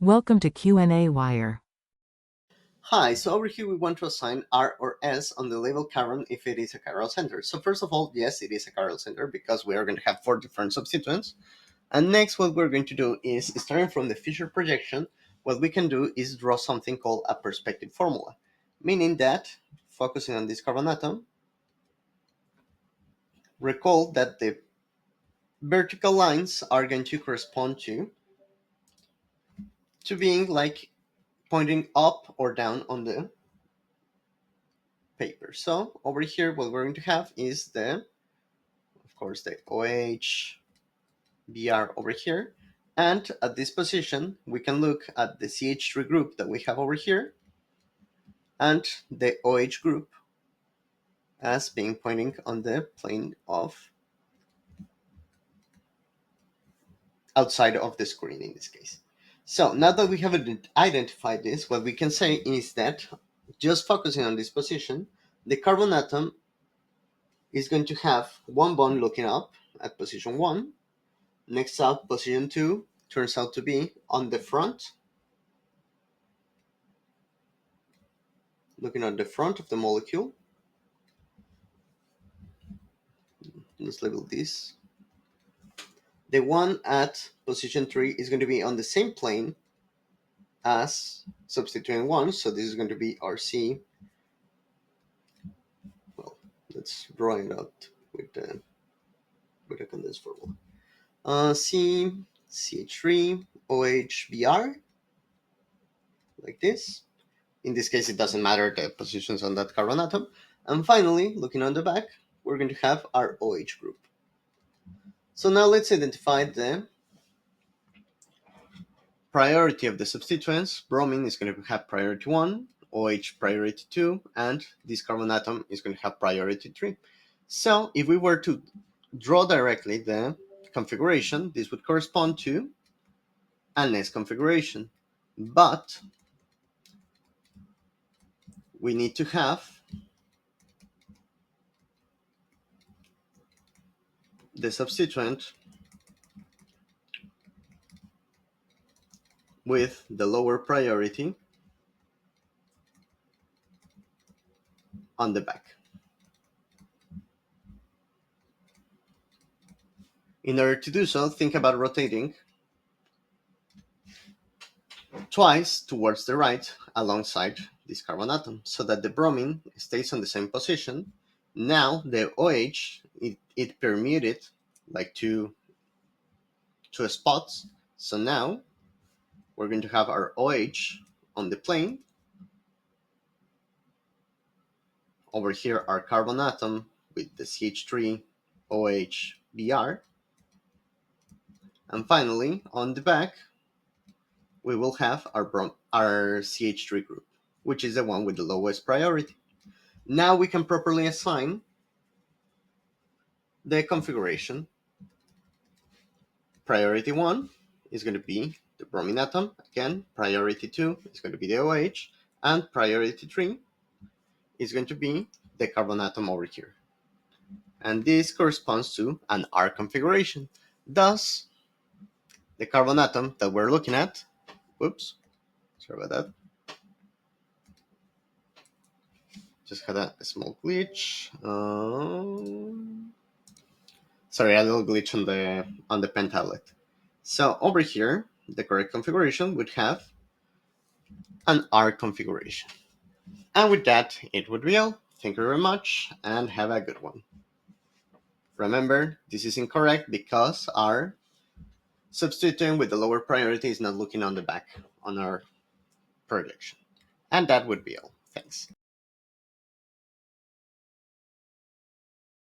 Welcome to qnawire. Hi, so over here we want to assign R or S on the label carbon if it is a chiral center. So first of all, yes, it is a chiral center because we are going to have 4 different substituents. And next what we're going to do is, starting from the feature projection, what we can do is draw something called a perspective formula. Meaning that, focusing on this carbon atom, recall that the vertical lines are going to correspond to being like pointing up or down on the paper. So over here what we're going to have is of course, the OH BR over here. And at this position, we can look at the CH3 group that we have over here and the OH group as being pointing on the plane of outside of the screen in this case. So now that we have identified this, what we can say is that just focusing on this position, the carbon atom is going to have one bond looking up at position 1. Next up, position 2 turns out to be on the front, looking at the front of the molecule. Let's label this. The one at position 3 is going to be on the same plane as substituent 1, so this is going to be RC. Well, let's draw it out with a condensed formula. C, CH3, OH, Br, like this. In this case, it doesn't matter the positions on that carbon atom. And finally, looking on the back, we're going to have our OH group. So now let's identify the priority of the substituents. Bromine is going to have priority 1, OH priority 2, and this carbon atom is going to have priority 3. So if we were to draw directly the configuration, this would correspond to an S configuration. But we need to have the substituent with the lower priority on the back. In order to do so, think about rotating twice towards the right alongside this carbon atom so that the bromine stays on the same position. Now the OH, it permuted like two spots. So now we're going to have our OH on the plane. Over here, our carbon atom with the CH3 OH Br. And finally, on the back, we will have our CH3 group, which is the one with the lowest priority. Now we can properly assign the configuration. Priority 1 is going to be the bromine atom. Again, priority 2 is going to be the OH. And priority 3 is going to be the carbon atom over here. And this corresponds to an R configuration. Thus, the carbon atom that we're looking at, whoops, sorry about that, just had a small glitch. Sorry, a little glitch on the pen tablet. So over here, the correct configuration would have an R configuration. And with that, it would be all. Thank you very much and have a good one. Remember, this is incorrect because our substituent with the lower priority is not looking on the back on our projection. And that would be all. Thanks.